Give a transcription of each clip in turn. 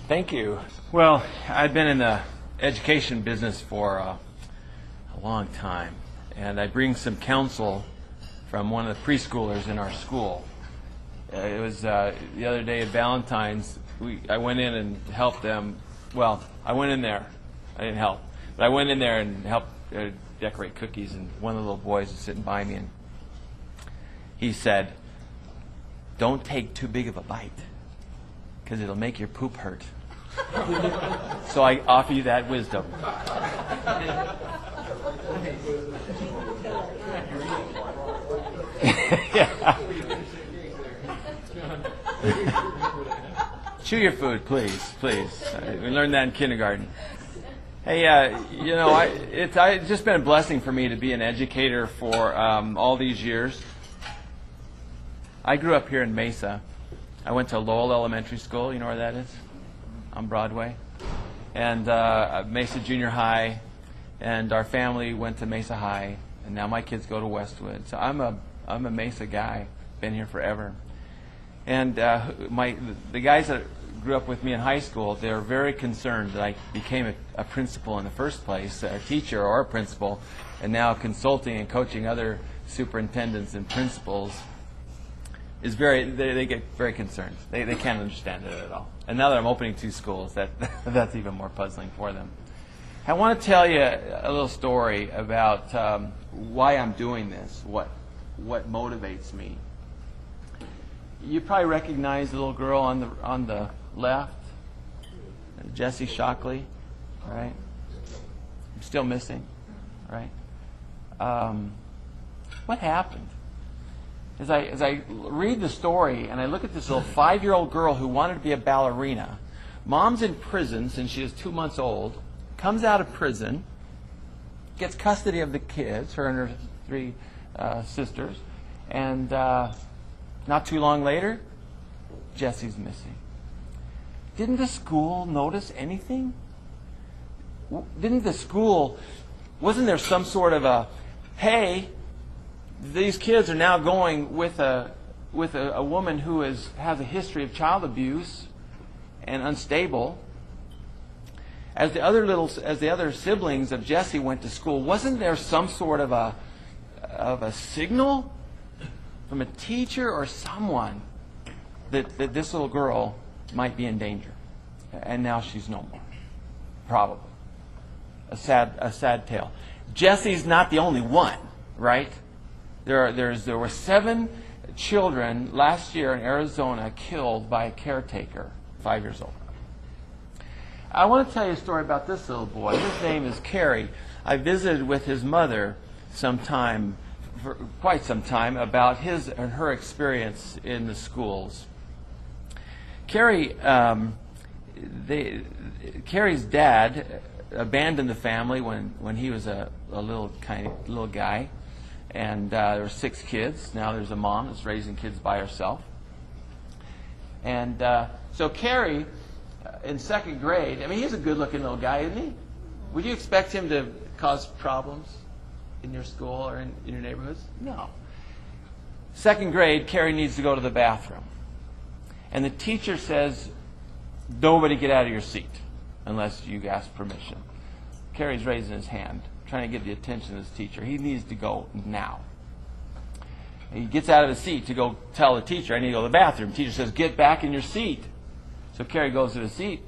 Thank you. Well, I've been in the education business for a long time, and I bring some counsel from one of the preschoolers in our school. It was the other day at Valentine's. I went in and helped them. Well, I went in there. I didn't help, but I went in there and helped decorate cookies, and one of the little boys was sitting by me, and he said, "Don't take too big of a bite, because it'll make your poop hurt." So I offer you that wisdom. Yeah. Chew your food, please, please. We learned that in kindergarten. Hey, it's just been a blessing for me to be an educator for all these years. I grew up here in Mesa. I went to Lowell Elementary School. You know where that is? On Broadway. And Mesa Junior High. And our family went to Mesa High. And now my kids go to Westwood. So I'm a Mesa guy. Been here forever. And the guys that grew up with me in high school, they're very concerned that I became a principal in the first place, a teacher or a principal, and now consulting and coaching other superintendents and principals. They get very concerned. They can't understand it at all. And now that I'm opening 2 schools, that's even more puzzling for them. I want to tell you a little story about why I'm doing this, what motivates me. You probably recognize the little girl on the left, Jessie Shockley, right? I'm still missing, right? What happened? As I read the story and I look at this little 5-year-old girl who wanted to be a ballerina, mom's in prison since she was 2 months old, comes out of prison, gets custody of the kids, her and her 3 sisters, and not too long later, Jessie's missing. Didn't the school notice anything? Wasn't there some sort of a, hey, these kids are now going with a woman who has a history of child abuse and unstable. As the other siblings of Jessie went to school, wasn't there some sort of a signal from a teacher or someone that this little girl might be in danger? And now she's no more. Probably. A sad tale. Jessie's not the only one, right? There were 7 children last year in Arizona killed by a caretaker, 5 years old. I want to tell you a story about this little boy. His name is Kerry. I visited with his mother for quite some time about his and her experience in the schools. Kerry's dad abandoned the family when he was a little guy, and there were 6 kids. Now there's a mom that's raising kids by herself, and so Kerry, in 2nd grade, I mean, he's a good-looking little guy, isn't he? Would you expect him to cause problems in your school or in your neighborhoods? No. 2nd grade, Kerry needs to go to the bathroom. And the teacher says, nobody get out of your seat unless you ask permission. Kerry's raising his hand, trying to get the attention of his teacher. He needs to go now. He gets out of his seat to go tell the teacher, I need to go to the bathroom. The teacher says, get back in your seat. So Kerry goes to the seat.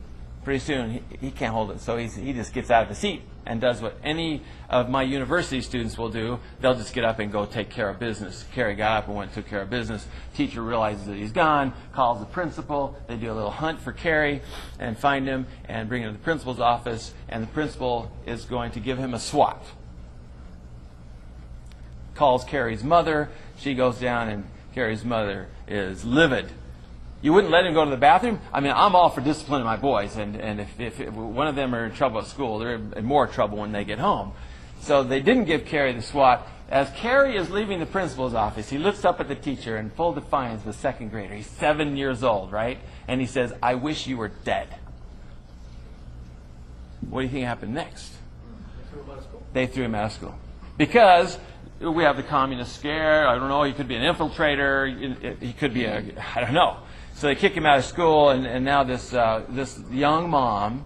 Pretty soon, he can't hold it. So he just gets out of the seat and does what any of my university students will do. They'll just get up and go take care of business. Kerry got up and went and took care of business. Teacher realizes that he's gone, calls the principal. They do a little hunt for Kerry and find him and bring him to the principal's office. And the principal is going to give him a swat. Calls Kerry's mother. She goes down, and Kerry's mother is livid. You wouldn't let him go to the bathroom? I mean, I'm all for disciplining my boys, and if one of them are in trouble at school, they're in more trouble when they get home. So they didn't give Kerry the swat. As Kerry is leaving the principal's office, he looks up at the teacher in full defiance of a 2nd grader. He's 7 years old, right? And he says, I wish you were dead. What do you think happened next? They threw him out of school. Because we have the communist scare. I don't know, he could be an infiltrator. He could be I don't know. So they kick him out of school, and now this young mom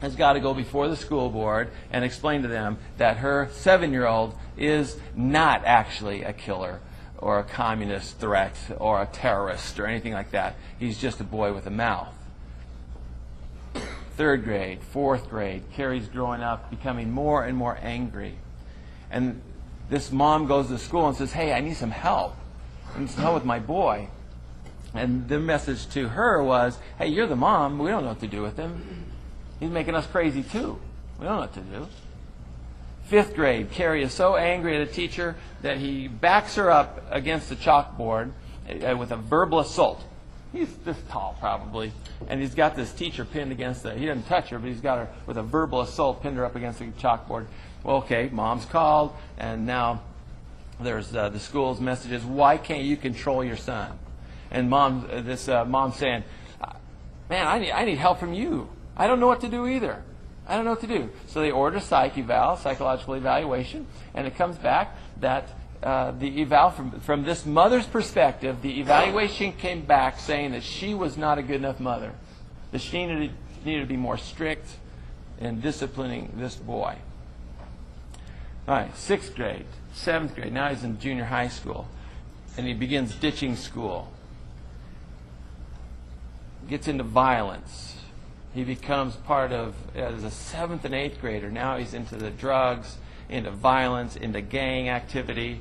has got to go before the school board and explain to them that her 7-year-old is not actually a killer or a communist threat or a terrorist or anything like that. He's just a boy with a mouth. 3rd grade, 4th grade, Carrie's growing up, becoming more and more angry. And this mom goes to school and says, hey, I need some help. I need some help with my boy. And the message to her was, hey, you're the mom. We don't know what to do with him. He's making us crazy too. We don't know what to do. 5th grade, Carrie is so angry at a teacher that he backs her up against the chalkboard with a verbal assault. He's this tall probably. And he's got this teacher pinned against he doesn't touch her, but he's got her with a verbal assault, pinned her up against the chalkboard. Well, okay, mom's called, and now there's the school's messages, why can't you control your son? And mom's saying, man, I need help from you. I don't know what to do either. I don't know what to do. So they order psychological evaluation, and it comes back that the eval from this mother's perspective, the evaluation came back saying that she was not a good enough mother, that she needed to be more strict in disciplining this boy. All right, 6th grade, 7th grade. Now he's in junior high school, and he begins ditching school. Gets into violence. He becomes part of, as a 7th and 8th grader, now he's into the drugs, into violence, into gang activity.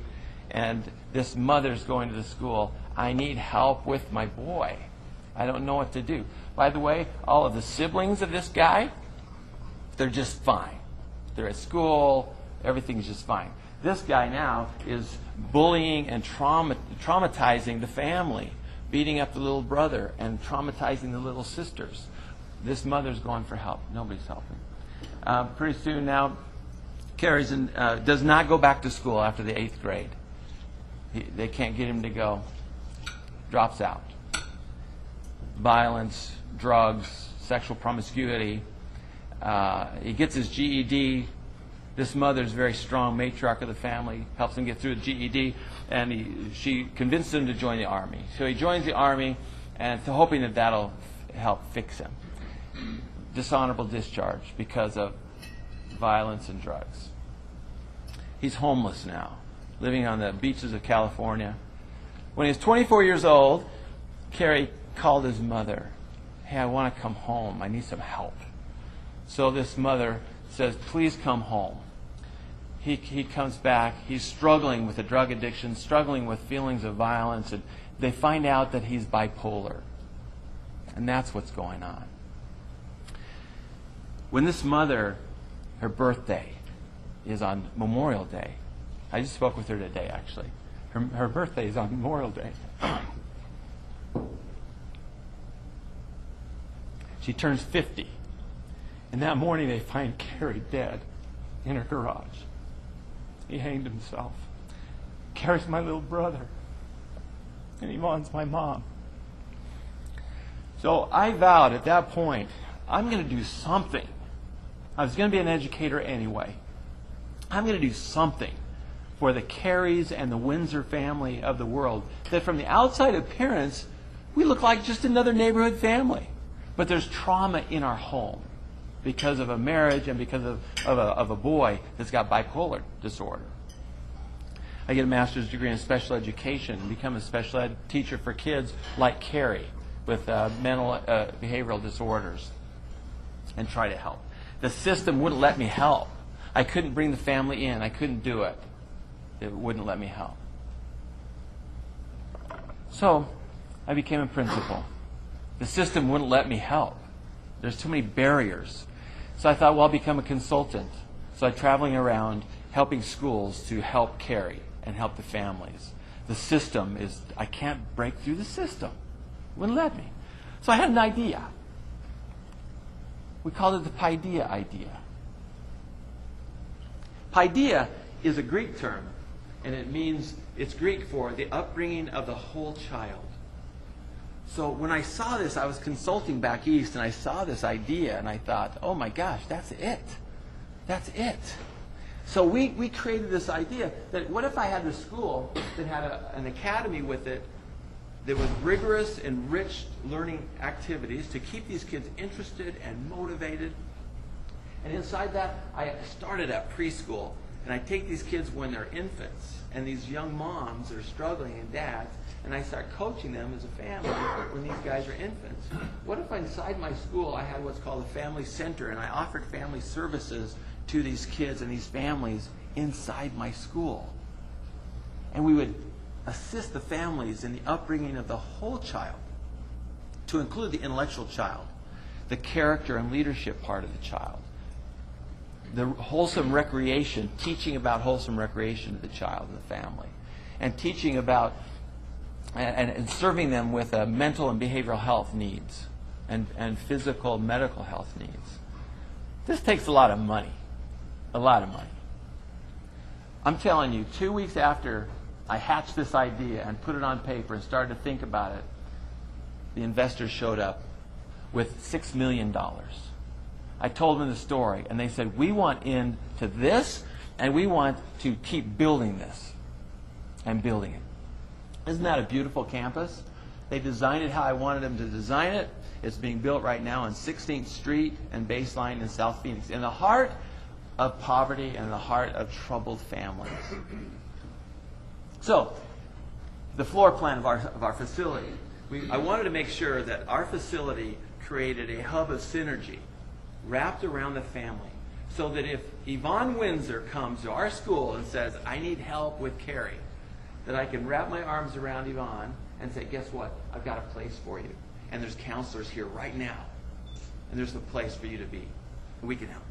And this mother's going to the school, I need help with my boy. I don't know what to do. By the way, all of the siblings of this guy, they're just fine. They're at school, everything's just fine. This guy now is bullying and traumatizing the family, beating up the little brother and traumatizing the little sisters. This mother's going for help. Nobody's helping. Pretty soon now, Carrie's does not go back to school after the 8th grade. They can't get him to go. Drops out. Violence, drugs, sexual promiscuity. He gets his GED. This mother's very strong, matriarch of the family, helps him get through the GED, and she convinced him to join the Army. So he joins the Army, and hoping that that'll help fix him. Dishonorable discharge because of violence and drugs. He's homeless now, living on the beaches of California. When he was 24 years old, Carrie called his mother. Hey, I want to come home. I need some help. So this mother says, please come home. He comes back. He's struggling with a drug addiction, struggling with feelings of violence, and they find out that he's bipolar. And that's what's going on. When this mother, her birthday is on Memorial Day. I just spoke with her today, actually. Her birthday is on Memorial Day. She turns 50. And that morning they find Carrie dead in her garage. He hanged himself. Carrie's my little brother. And Yvonne's my mom. So I vowed at that point, I'm going to do something. I was going to be an educator anyway. I'm going to do something for the Carries and the Winsor family of the world, that from the outside appearance, we look like just another neighborhood family. But there's trauma in our home because of a marriage and because of a boy that's got bipolar disorder. I get a master's degree in special education and become a special ed teacher for kids like Carrie with mental behavioral disorders and try to help. The system wouldn't let me help. I couldn't bring the family in. I couldn't do it. It wouldn't let me help. So I became a principal. The system wouldn't let me help. There's too many barriers. So I thought, well, I'll become a consultant. So I'm traveling around helping schools to help Carrie and help the families. The system is, I can't break through the system. It wouldn't let me. So I had an idea. We called it the Paideia Idea. Paideia is a Greek term, and it's Greek for the upbringing of the whole child. So when I saw this, I was consulting back east, and I saw this idea, and I thought, oh my gosh, that's it. That's it. So we created this idea that what if I had a school that had an academy with it there was rigorous, enriched learning activities to keep these kids interested and motivated. And inside that, I started at preschool. And I take these kids when they're infants, and these young moms are struggling, and dads, and I start coaching them as a family when these guys are infants. What if inside my school I had what's called a family center, and I offered family services to these kids and these families inside my school? And we would assist the families in the upbringing of the whole child, to include the intellectual child, the character and leadership part of the child, the wholesome recreation, teaching about wholesome recreation to the child and the family, and teaching about and serving them with mental and behavioral health needs and physical medical health needs. This takes a lot of money, a lot of money. I'm telling you, 2 weeks after I hatched this idea and put it on paper and started to think about it, the investors showed up with $6 million. I told them the story, and they said, we want into this, and we want to keep building this and building it. Isn't that a beautiful campus? They designed it how I wanted them to design it. It's being built right now on 16th Street and Baseline in South Phoenix, in the heart of poverty and the heart of troubled families. So, the floor plan of our facility. I wanted to make sure that our facility created a hub of synergy wrapped around the family, so that if Yvonne Winsor comes to our school and says, I need help with Carrie, that I can wrap my arms around Yvonne and say, guess what? I've got a place for you. And there's counselors here right now. And there's a place for you to be. And we can help.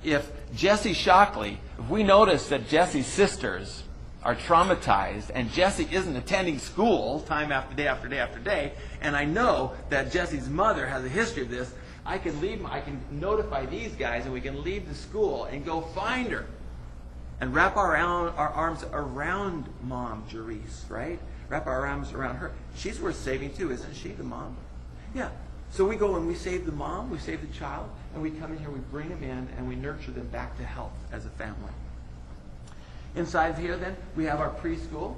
If Jesse Shockley, if we notice that Jesse's sisters are traumatized and Jesse isn't attending school time after day after day after day, and I know that Jesse's mother has a history of this, I can notify these guys, and we can leave the school and go find her and wrap our arms around Mom Jerice, right? Wrap our arms around her. She's worth saving too, isn't she, the mom? Yeah. So we go and we save the mom, we save the child, and we come in here, we bring them in, and we nurture them back to health as a family. Inside of here, then, we have our preschool.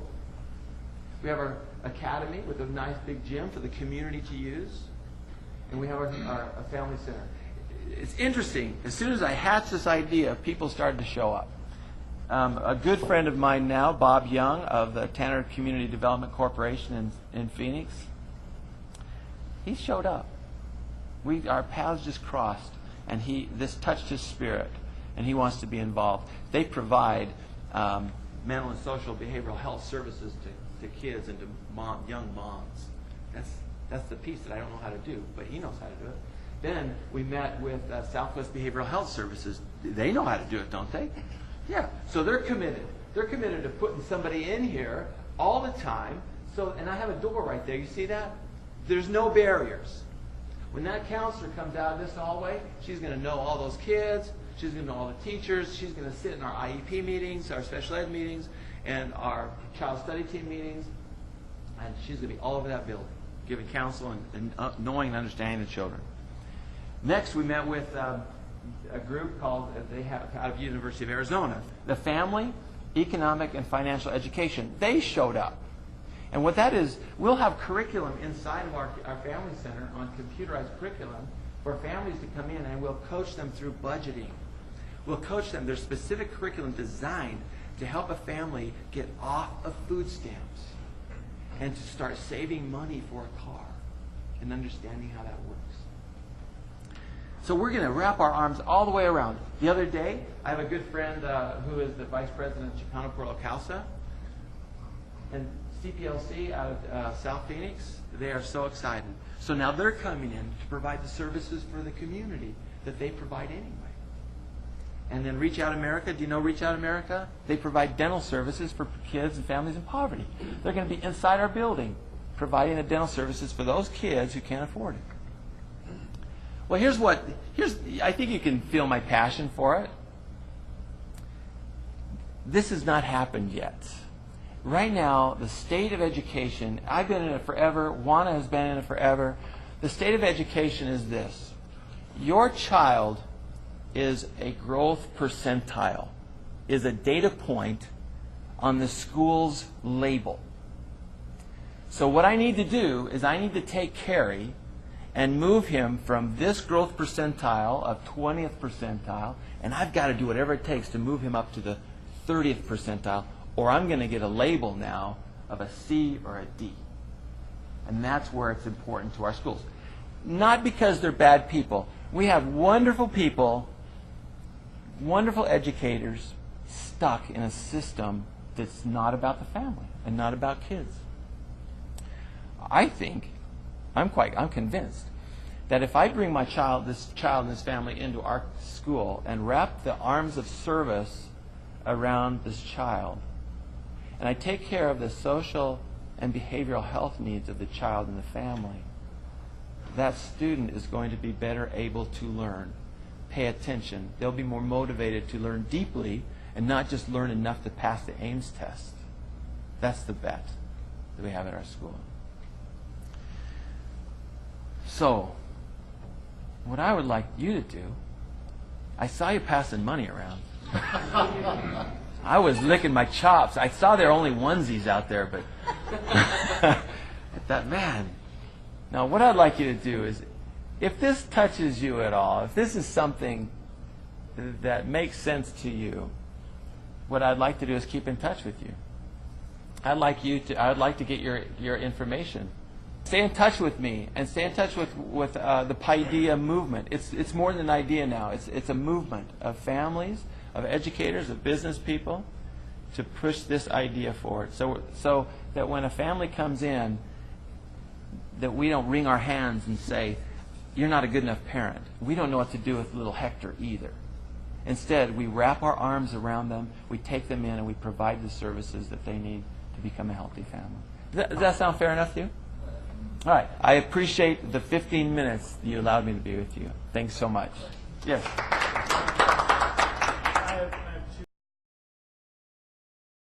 We have our academy with a nice big gym for the community to use. And we have our family center. It's interesting. As soon as I hatched this idea, people started to show up. A good friend of mine now, Bob Young of the Tanner Community Development Corporation in Phoenix, he showed up. Our paths just crossed, and this touched his spirit, and he wants to be involved. They provide mental and social behavioral health services to kids and to young moms. That's the piece that I don't know how to do, but he knows how to do it. Then we met with Southwest Behavioral Health Services. They know how to do it, don't they? Yeah. So they're committed. They're committed to putting somebody in here all the time. And I have a door right there. You see that? There's no barriers. When that counselor comes out of this hallway, she's going to know all those kids. She's going to know all the teachers. She's going to sit in our IEP meetings, our special ed meetings, and our child study team meetings. And she's going to be all over that building, giving counsel and knowing and understanding the children. Next, we met with a group called, out of University of Arizona, the Family, Economic, and Financial Education. They showed up. And what that is, we'll have curriculum inside of our family center on computerized curriculum for families to come in, and we'll coach them through budgeting. We'll coach them. There's specific curriculum designed to help a family get off of food stamps and to start saving money for a car and understanding how that works. So we're going to wrap our arms all the way around. The other day, I have a good friend who is the vice president of Chicano por la Causa, and CPLC out of South Phoenix. They are so excited. So now they're coming in to provide the services for the community that they provide anyway. And then Reach Out America, do you know Reach Out America? They provide dental services for kids and families in poverty. They're going to be inside our building providing the dental services for those kids who can't afford it. Well, I think you can feel my passion for it. This has not happened yet. Right now, the state of education, I've been in it forever, Juana has been in it forever. The state of education is this. Your child is a growth percentile, is a data point on the school's label. So what I need to do is I need to take Carrie and move him from this growth percentile of 20th percentile, and I've got to do whatever it takes to move him up to the 30th percentile, or I'm going to get a label now of a C or a D. And that's where it's important to our schools. Not because they're bad people. We have wonderful people, wonderful educators stuck in a system that's not about the family and not about kids. I think, I'm convinced that if I bring my child, this child and this family into our school and wrap the arms of service around this child, and I take care of the social and behavioral health needs of the child and the family, that student is going to be better able to learn, pay attention. They'll be more motivated to learn deeply and not just learn enough to pass the Ames test. That's the bet that we have at our school. So, what I would like you to do, I saw you passing money around. I was licking my chops. I saw there were only onesies out there, but I thought, man. Now, what I'd like you to do is, if this touches you at all, if this is something that makes sense to you, what I'd like to do is keep in touch with you. I'd like to get your information. Stay in touch with me, and stay in touch with the Paideia movement. It's more than an idea now. It's a movement of families, of educators, of business people, to push this idea forward. So that when a family comes in, that we don't wring our hands and say, "You're not a good enough parent. We don't know what to do with little Hector either." Instead, we wrap our arms around them, we take them in, and we provide the services that they need to become a healthy family. Does that sound fair enough to you? All right. I appreciate the 15 minutes you allowed me to be with you. Thanks so much. Yes.